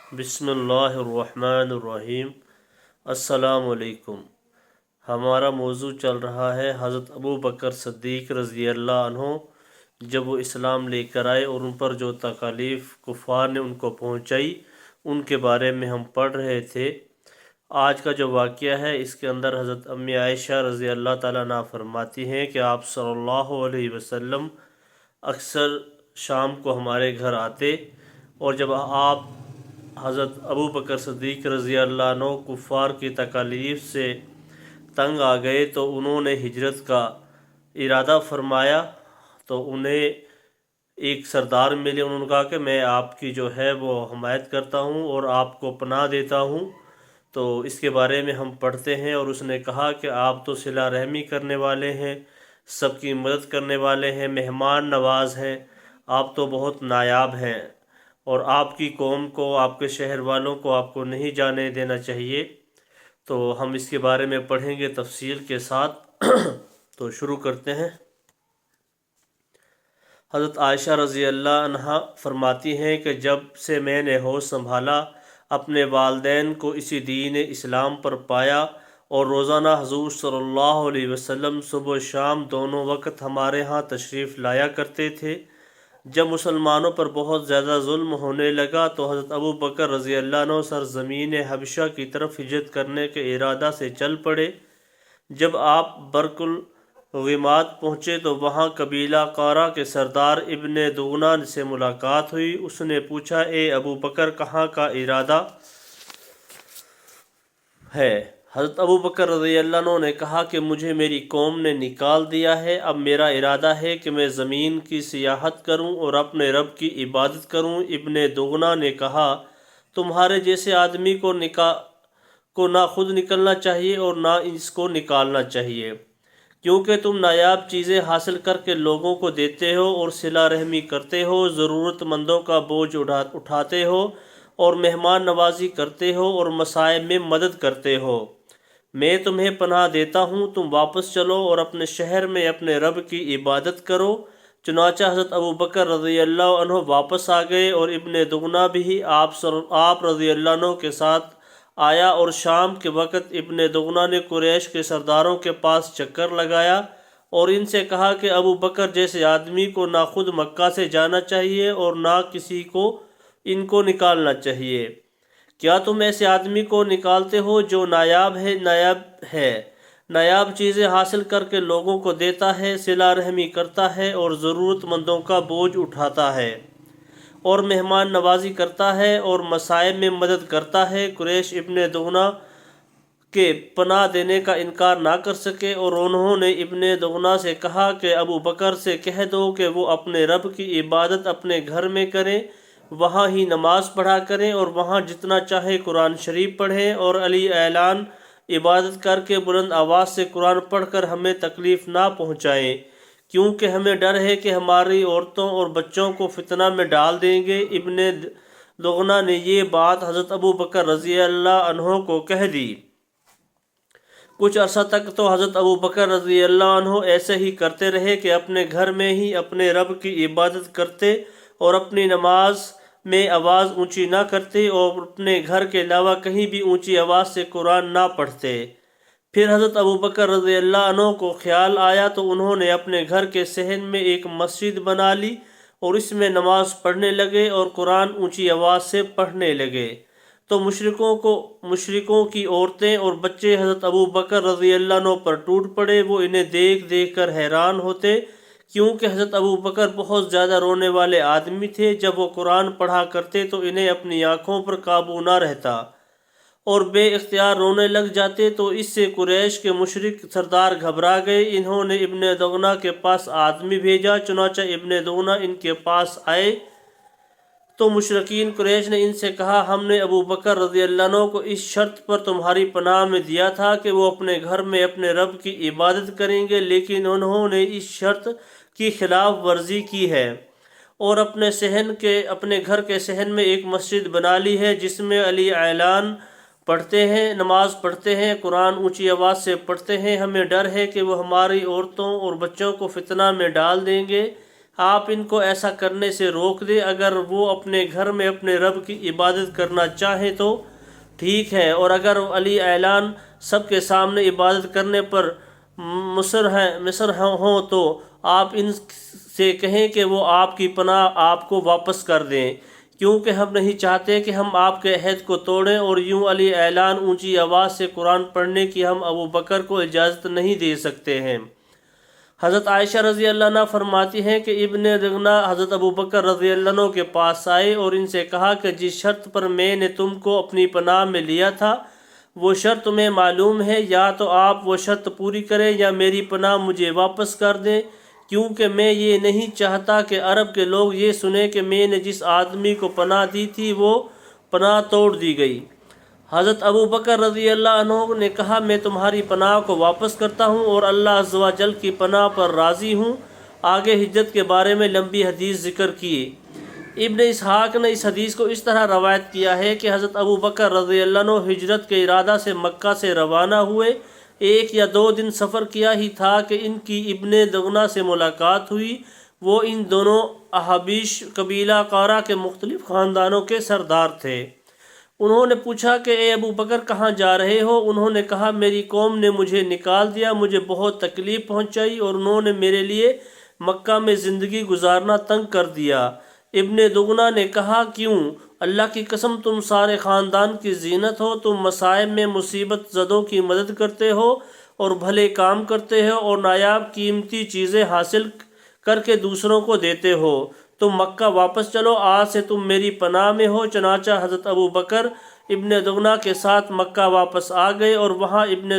بسم اللہ الرحمن الرحیم۔ السلام علیکم۔ ہمارا موضوع چل رہا ہے حضرت ابو بکر صدیق رضی اللہ عنہ جب وہ اسلام لے کر آئے اور ان پر جو تکالیف کفار نے ان کو پہنچائی ان کے بارے میں ہم پڑھ رہے تھے۔ آج کا جو واقعہ ہے اس کے اندر حضرت امی عائشہ رضی اللہ تعالیٰ عنہ فرماتی ہیں کہ آپ صلی اللہ علیہ وسلم اکثر شام کو ہمارے گھر آتے، اور جب آپ حضرت ابو بکر صدیق رضی اللہ عنہ کفار کی تکالیف سے تنگ آ گئے تو انہوں نے ہجرت کا ارادہ فرمایا۔ تو انہیں ایک سردار ملے، انہوں نے کہا کہ میں آپ کی جو ہے وہ حمایت کرتا ہوں اور آپ کو پناہ دیتا ہوں۔ تو اس کے بارے میں ہم پڑھتے ہیں، اور اس نے کہا کہ آپ تو صلہ رحمی کرنے والے ہیں، سب کی مدد کرنے والے ہیں، مہمان نواز ہیں، آپ تو بہت نایاب ہیں، اور آپ کی قوم کو، آپ کے شہر والوں کو آپ کو نہیں جانے دینا چاہیے۔ تو ہم اس کے بارے میں پڑھیں گے تفصیل کے ساتھ۔ تو شروع کرتے ہیں۔ حضرت عائشہ رضی اللہ عنہا فرماتی ہیں کہ جب سے میں نے ہوش سنبھالا اپنے والدین کو اسی دین اسلام پر پایا، اور روزانہ حضور صلی اللہ علیہ وسلم صبح و شام دونوں وقت ہمارے ہاں تشریف لایا کرتے تھے۔ جب مسلمانوں پر بہت زیادہ ظلم ہونے لگا تو حضرت ابو بکر رضی اللہ عنہ سرزمین حبشہ کی طرف ہجرت کرنے کے ارادہ سے چل پڑے۔ جب آپ برق الغماد پہنچے تو وہاں قبیلہ قارہ کے سردار ابن دغنہ سے ملاقات ہوئی۔ اس نے پوچھا، اے ابو بکر کہاں کا ارادہ ہے؟ حضرت ابو بکر رضی اللہ عنہ نے کہا کہ مجھے میری قوم نے نکال دیا ہے، اب میرا ارادہ ہے کہ میں زمین کی سیاحت کروں اور اپنے رب کی عبادت کروں۔ ابن دغنہ نے کہا، تمہارے جیسے آدمی کو نہ خود نکلنا چاہیے اور نہ اس کو نکالنا چاہیے، کیونکہ تم نایاب چیزیں حاصل کر کے لوگوں کو دیتے ہو اور صلہ رحمی کرتے ہو، ضرورت مندوں کا بوجھ اٹھاتے ہو اور مہمان نوازی کرتے ہو اور مصائب میں مدد کرتے ہو۔ میں تمہیں پناہ دیتا ہوں، تم واپس چلو اور اپنے شہر میں اپنے رب کی عبادت کرو۔ چنانچہ حضرت ابو بکر رضی اللہ عنہ واپس آ گئے، اور ابن دغنہ بھی آپ رضی اللہ عنہ کے ساتھ آیا، اور شام کے وقت ابن دغنہ نے قریش کے سرداروں کے پاس چکر لگایا اور ان سے کہا کہ ابو بکر جیسے آدمی کو نہ خود مکہ سے جانا چاہیے اور نہ کسی کو ان کو نکالنا چاہیے۔ کیا تم ایسے آدمی کو نکالتے ہو جو نایاب ہے، نایاب چیزیں حاصل کر کے لوگوں کو دیتا ہے، صلہ رحمی کرتا ہے اور ضرورت مندوں کا بوجھ اٹھاتا ہے اور مہمان نوازی کرتا ہے اور مصائب میں مدد کرتا ہے؟ قریش ابن دغنہ کے پناہ دینے کا انکار نہ کر سکے، اور انہوں نے ابن دغنہ سے کہا کہ ابو بکر سے کہہ دو کہ وہ اپنے رب کی عبادت اپنے گھر میں کریں، وہاں ہی نماز پڑھا کریں اور وہاں جتنا چاہے قرآن شریف پڑھیں، اور علی اعلان عبادت کر کے بلند آواز سے قرآن پڑھ کر ہمیں تکلیف نہ پہنچائیں، کیونکہ ہمیں ڈر ہے کہ ہماری عورتوں اور بچوں کو فتنہ میں ڈال دیں گے۔ ابن دغنہ نے یہ بات حضرت ابو بکر رضی اللہ عنہ کو کہہ دی۔ کچھ عرصہ تک تو حضرت ابو بکر رضی اللہ عنہ ایسے ہی کرتے رہے کہ اپنے گھر میں ہی اپنے رب کی عبادت کرتے اور اپنی نماز میں آواز اونچی نہ کرتے اور اپنے گھر کے علاوہ کہیں بھی اونچی آواز سے قرآن نہ پڑھتے۔ پھر حضرت ابو بکر رضی اللہ عنہ کو خیال آیا تو انہوں نے اپنے گھر کے صحن میں ایک مسجد بنا لی اور اس میں نماز پڑھنے لگے اور قرآن اونچی آواز سے پڑھنے لگے۔ تو مشرکوں کی عورتیں اور بچے حضرت ابو بکر رضی اللہ عنہ پر ٹوٹ پڑے۔ وہ انہیں دیکھ دیکھ کر حیران ہوتے، کیونکہ حضرت ابو بکر بہت زیادہ رونے والے آدمی تھے۔ جب وہ قرآن پڑھا کرتے تو انہیں اپنی آنکھوں پر قابو نہ رہتا اور بے اختیار رونے لگ جاتے، تو اس سے قریش کے مشرک سردار گھبرا گئے۔ انہوں نے ابن دغنہ کے پاس آدمی بھیجا، چنانچہ ابن دغنہ ان کے پاس آئے تو مشرکین قریش نے ان سے کہا، ہم نے ابو بکر رضی اللہ عنہ کو اس شرط پر تمہاری پناہ میں دیا تھا کہ وہ اپنے گھر میں اپنے رب کی عبادت کریں گے، لیکن انہوں نے اس شرط کی خلاف ورزی کی ہے اور اپنے گھر کے صحن میں ایک مسجد بنا لی ہے جس میں علی اعلان پڑھتے ہیں، نماز پڑھتے ہیں، قرآن اونچی آواز سے پڑھتے ہیں۔ ہمیں ڈر ہے کہ وہ ہماری عورتوں اور بچوں کو فتنہ میں ڈال دیں گے۔ آپ ان کو ایسا کرنے سے روک دیں۔ اگر وہ اپنے گھر میں اپنے رب کی عبادت کرنا چاہیں تو ٹھیک ہے، اور اگر علی اعلان سب کے سامنے عبادت کرنے پر مصر ہوں تو آپ ان سے کہیں کہ وہ آپ کی پناہ آپ کو واپس کر دیں، کیونکہ ہم نہیں چاہتے کہ ہم آپ کے عہد کو توڑیں۔ اور یوں علی اعلان اونچی آواز سے قرآن پڑھنے کی ہم ابو بکر کو اجازت نہیں دے سکتے ہیں۔ حضرت عائشہ رضی اللہ عنہ فرماتی ہیں کہ ابن دغنہ حضرت ابو بکر رضی اللہ عنہ کے پاس آئے اور ان سے کہا کہ جس شرط پر میں نے تم کو اپنی پناہ میں لیا تھا وہ شرط تمہیں معلوم ہے، یا تو آپ وہ شرط پوری کریں یا میری پناہ مجھے واپس کر دیں، کیونکہ میں یہ نہیں چاہتا کہ عرب کے لوگ یہ سنیں کہ میں نے جس آدمی کو پناہ دی تھی وہ پناہ توڑ دی گئی۔ حضرت ابو بکر رضی اللہ عنہ نے کہا میں تمہاری پناہ کو واپس کرتا ہوں اور اللہ عز و جل کی پناہ پر راضی ہوں۔ آگے ہجرت کے بارے میں لمبی حدیث ذکر کیے۔ ابن اسحاق نے اس حدیث کو اس طرح روایت کیا ہے کہ حضرت ابو بکر رضی اللہ عنہ ہجرت کے ارادہ سے مکہ سے روانہ ہوئے۔ 1 یا 2 دن سفر کیا ہی تھا کہ ان کی ابن دغنہ سے ملاقات ہوئی۔ وہ ان دونوں احابیش قبیلہ قارہ کے مختلف خاندانوں کے سردار تھے۔ انہوں نے پوچھا کہ اے ابو بکر کہاں جا رہے ہو؟ انہوں نے کہا میری قوم نے مجھے نکال دیا، مجھے بہت تکلیف پہنچائی اور انہوں نے میرے لیے مکہ میں زندگی گزارنا تنگ کر دیا۔ ابن دغنہ نے کہا کیوں؟ اللہ کی قسم تم سارے خاندان کی زینت ہو، تم مصائب میں مصیبت زدوں کی مدد کرتے ہو اور بھلے کام کرتے ہو اور نایاب قیمتی چیزیں حاصل کر کے دوسروں کو دیتے ہو۔ تم مکہ واپس چلو، آج سے تم میری پناہ میں ہو۔ چنانچہ حضرت ابو بکر ابن دغنہ کے ساتھ مکہ واپس آ گئے اور وہاں ابن